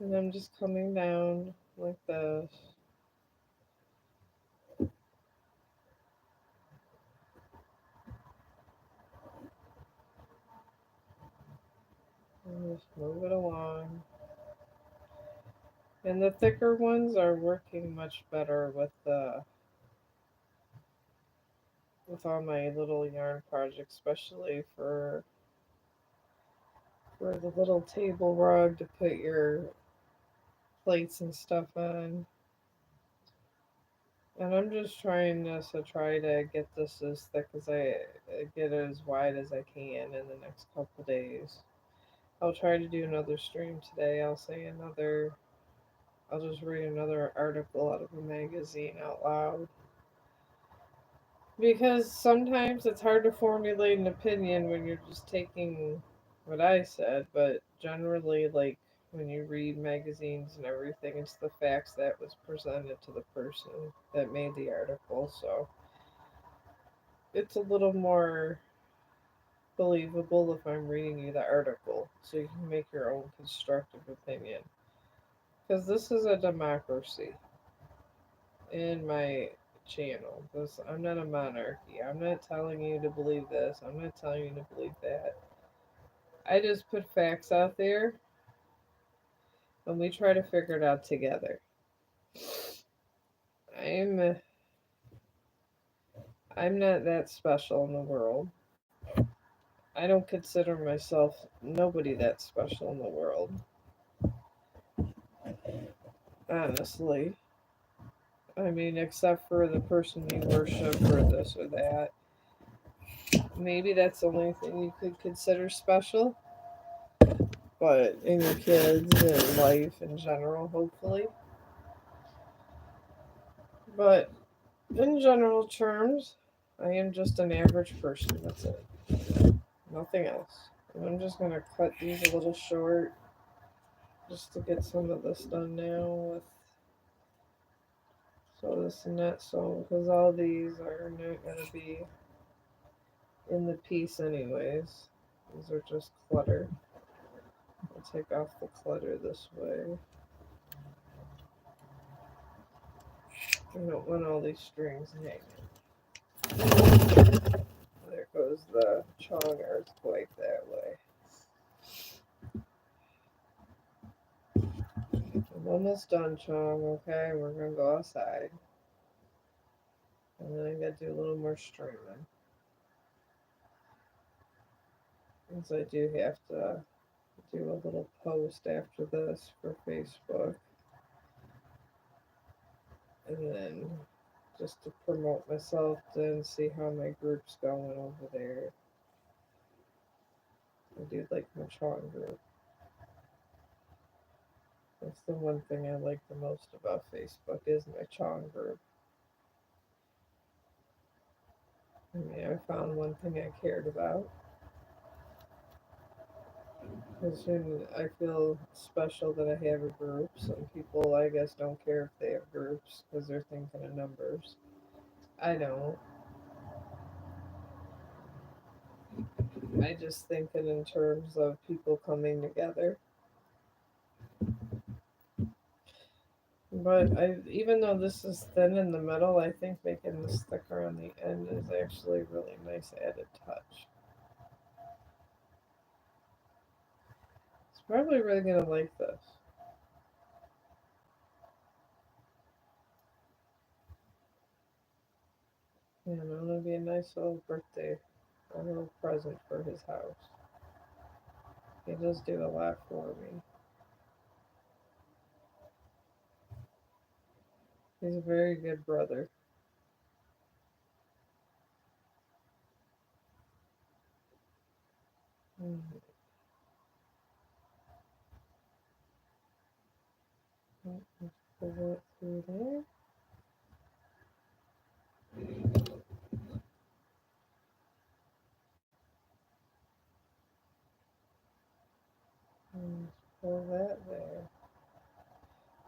And I'm just coming down like this. And just move it along. And the thicker ones are working much better with all my little yarn projects, especially for the little table rug to put your plates and stuff on. And I'm just try to get this as thick as I get it as wide as I can in the next couple days. I'll try to do another stream today. I'll say another I'll just read another article out of a magazine out loud. Because sometimes it's hard to formulate an opinion when you're just taking what I said, but generally, like when you read magazines and everything, it's the facts that was presented to the person that made the article. So it's a little more believable if I'm reading you the article so you can make your own constructive opinion. Because this is a democracy in my channel. This, I'm not a monarchy. I'm not telling you to believe this. I'm not telling you to believe that. I just put facts out there and we try to figure it out together. I'm I'm not that special in the world. I don't consider myself nobody that special in the world. Honestly. I mean, except for the person you worship or this or that. Maybe that's the only thing you could consider special. But in your kids and life in general, hopefully. But in general terms, I am just an average person. That's it. Nothing else. And I'm just gonna cut these a little short just to get some of this done now with so this and that so because all these are not gonna be in the piece anyways. These are just clutter. I'll take off the clutter this way. I don't want all these strings hanging. There goes the Chong earthquake that way. I'm almost done, Chong, okay? We're gonna go outside. And then I gotta do a little more stringing. Since I do have to do a little post after this for Facebook. And then just to promote myself and see how my group's going over there. I do like my Chong group. That's the one thing I like the most about Facebook is my Chong group. I mean, I found one thing I cared about. Because I feel special that I have a group. Some people, I guess, don't care if they have groups because they're thinking of numbers. I don't. I just think it in terms of people coming together. But even though this is thin in the middle, I think making the sticker on the end is actually a really nice added touch. It's probably really gonna like this. And it'll be a nice little birthday, a little present for his house. He does do a lot for me. He's a very good brother. Mm, let's pull that through there. And pull that there.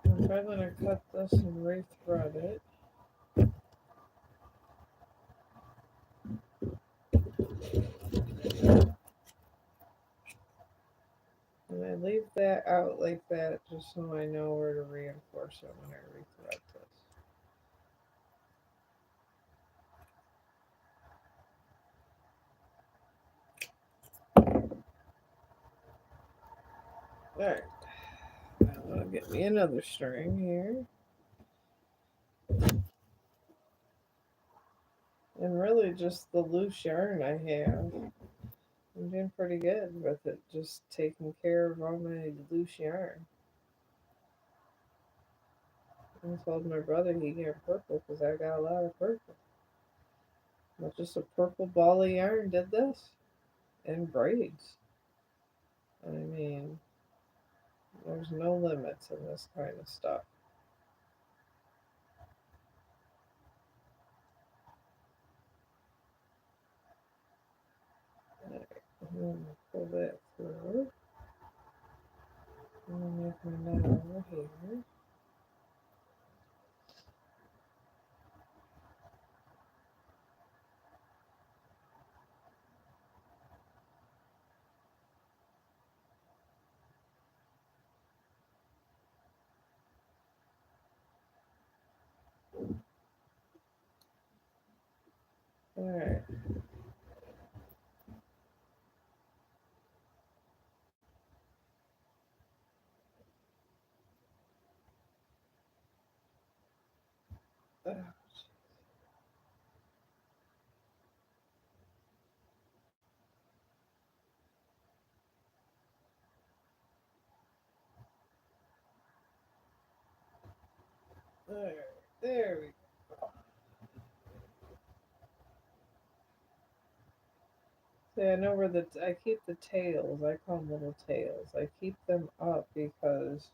I'm probably gonna cut this and re-thread it. And I leave that out like that just so I know where to reinforce it when I re-thread this. Alright, now I'll get me another string here. And really just the loose yarn I have. I'm doing pretty good with it, just taking care of all my loose yarn. I told my brother he get purple because I got a lot of purple. But just a purple ball of yarn did this. And braids. I mean, There's no limits in this kind of stuff. Alright, I'm going to pull that through. I'm going to make my knot over here. Alright. Alright, there we go. See, I know where I keep the tails. I call them little tails. I keep them up because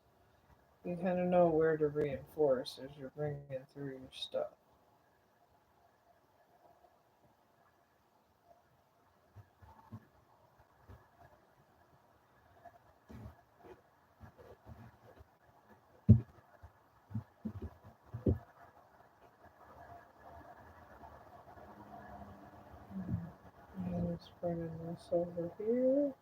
you kind of know where to reinforce as you're bringing through your stuff. And just bringing this over here.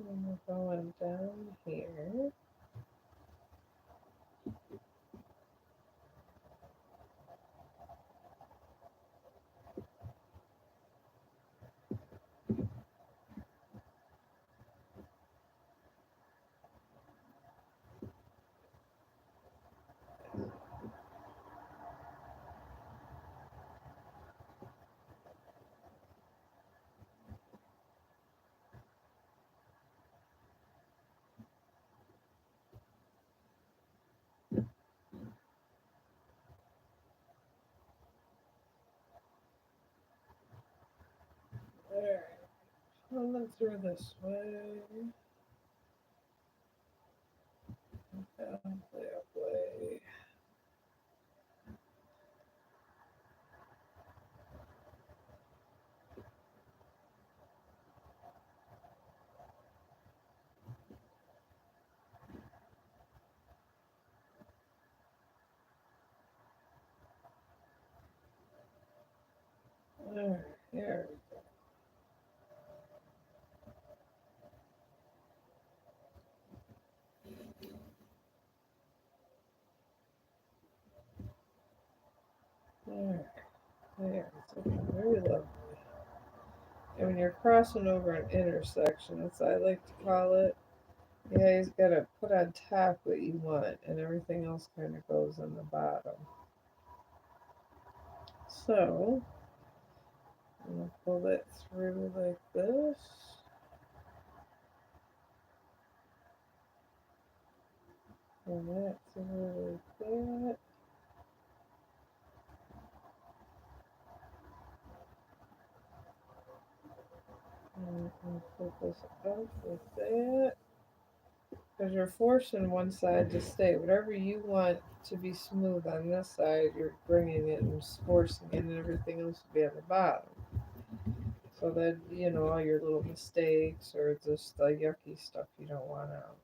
And we're going down here. Alright, coming through this way. Down that way. Alright, here. Alright, there. It's looking very lovely. And when you're crossing over an intersection, as I like to call it, yeah, he's got to put on top what you want, and everything else kind of goes on the bottom. So, I'm going to pull that through like this. And that through like that. And I can put this up with that. Because you're forcing one side to stay. Whatever you want to be smooth on this side, you're bringing it and forcing it, and everything else to be on the bottom. So that, all your little mistakes or just the yucky stuff you don't want out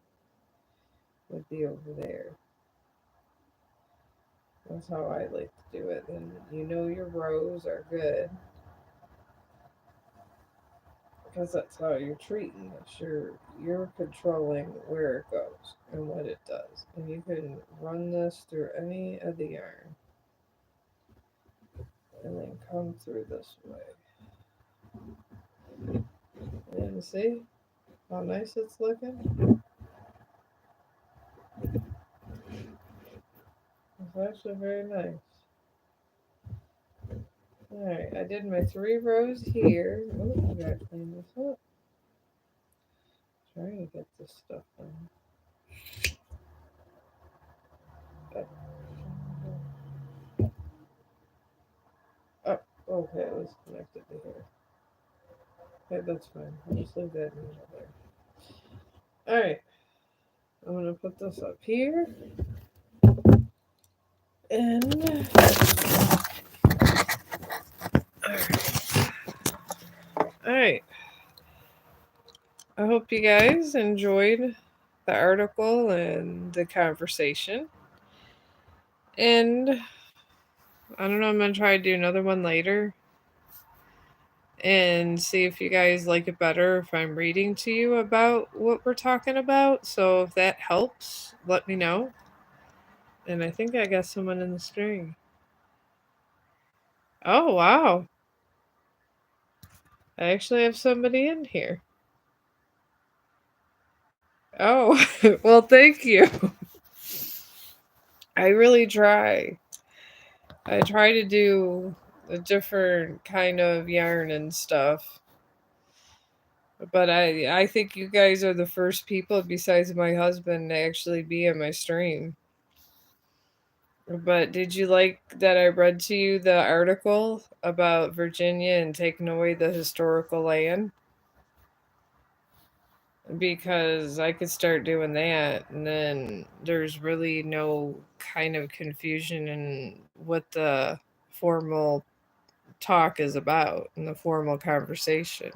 would be over there. That's how I like to do it. And your rows are good because that's how you're treating this. You're controlling where it goes and what it does, and you can run this through any of the yarn, and then come through this way. And see how nice it's looking? It's actually very nice. Alright, I did my 3 rows here. Oh, I gotta clean this up. Trying to get this stuff done. Okay. Okay, it was connected to here. Okay, that's fine. I'll just leave that in there. Alright, I'm gonna put this up here. And alright. I hope you guys enjoyed the article and the conversation. And I don't know, I'm gonna try to do another one later and see if you guys like it better if I'm reading to you about what we're talking about. So if that helps, let me know. And I think I got someone in the string. Oh, wow. I actually have somebody in here. Oh, well, thank you. I really try. I try to do a different kind of yarn and stuff. But I think you guys are the first people besides my husband to actually be in my stream. But did you like that I read to you the article about Virginia and taking away the historical land? Because I could start doing that, and then there's really no kind of confusion in what the formal talk is about and the formal conversation.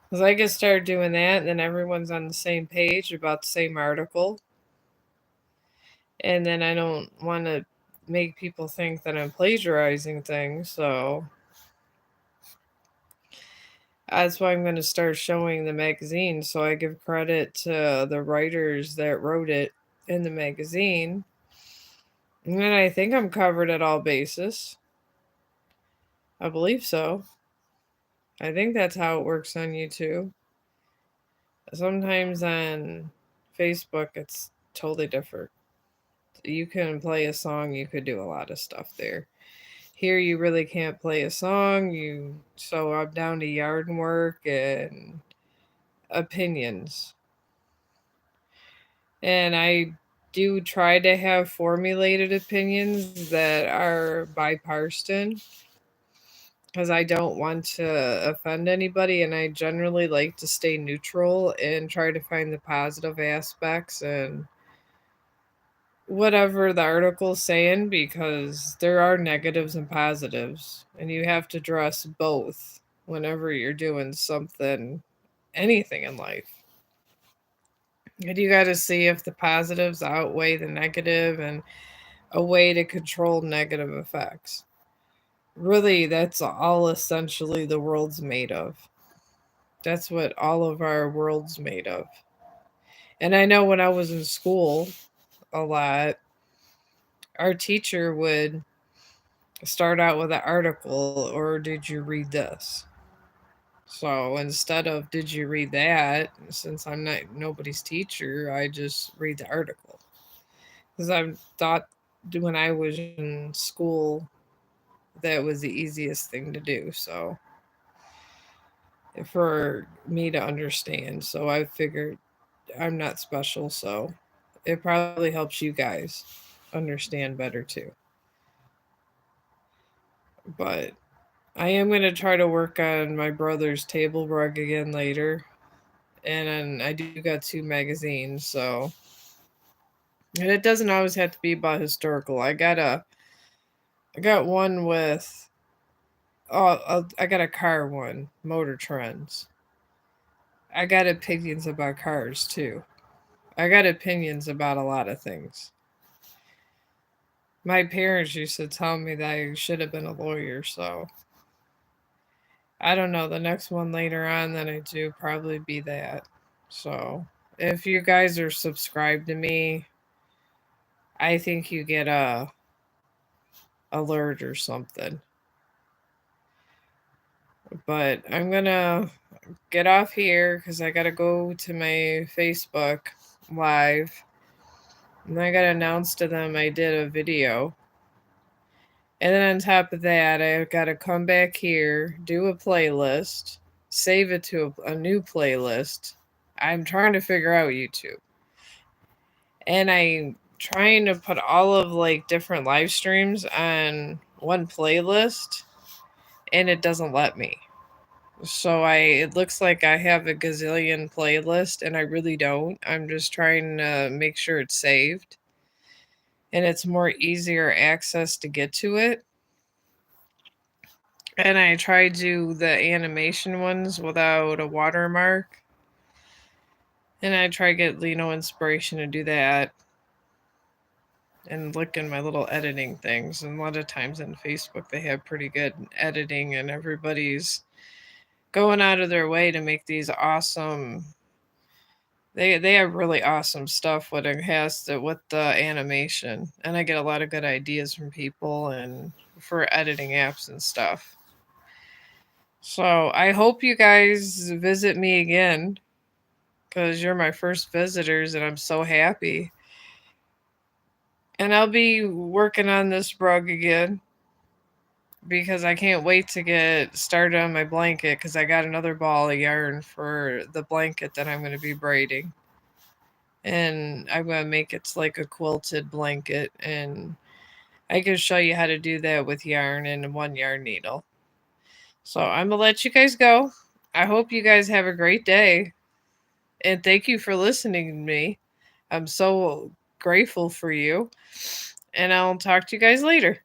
Because I could start doing that, and then everyone's on the same page about the same article. And then I don't want to make people think that I'm plagiarizing things, so that's why I'm going to start showing the magazine. So I give credit to the writers that wrote it in the magazine. And I think I'm covered at all bases. I believe so. I think that's how it works on YouTube. Sometimes on Facebook, it's totally different. You can play a song, you could do a lot of stuff there. Here, you really can't play a song. So I'm down to yard work and opinions. And I do try to have formulated opinions that are bipartisan because I don't want to offend anybody, and I generally like to stay neutral and try to find the positive aspects and whatever the article's saying, because there are negatives and positives, and you have to address both whenever you're doing something, anything in life. And you got to see if the positives outweigh the negative and a way to control negative effects. Really, that's all essentially the world's made of. That's what all of our world's made of. And I know when I was in school a lot, our teacher would start out with an article or did you read this? So instead of did you read that, since I'm not nobody's teacher, I just read the article. Because I thought when I was in school that was the easiest thing to do. So for me to understand. So I figured I'm not special, so it probably helps you guys understand better too. But I am going to try to work on my brother's table rug again later. And then I do got two magazines, so and it doesn't always have to be about historical. I got one with I got a car one, Motor Trends. I got opinions about cars too. I got opinions about a lot of things. My parents used to tell me that I should have been a lawyer, so I don't know. The next one later on that I do probably be that. So if you guys are subscribed to me, I think you get a alert or something. But I'm gonna get off here because I gotta go to my Facebook live. And I gotta announce to them I did a video. And then on top of that, I gotta come back here, do a playlist, save it to a new playlist. I'm trying to figure out YouTube. And I'm trying to put all of like different live streams on one playlist and it doesn't let me. So it looks like I have a gazillion playlist and I really don't. I'm just trying to make sure it's saved and it's more easier access to get to it. And I tried to the animation ones without a watermark. And I try to get inspiration to do that and look in my little editing things. And a lot of times on Facebook they have pretty good editing and everybody's going out of their way to make these awesome. They have really awesome stuff when it has to with the animation, and I get a lot of good ideas from people and for editing apps and stuff. So I hope you guys visit me again because you're my first visitors, and I'm so happy. And I'll be working on this rug again because I can't wait to get started on my blanket because I got another ball of yarn for the blanket that I'm going to be braiding. And I'm going to make it like a quilted blanket. And I can show you how to do that with yarn and one yarn needle. So I'm going to let you guys go. I hope you guys have a great day. And thank you for listening to me. I'm so grateful for you. And I'll talk to you guys later.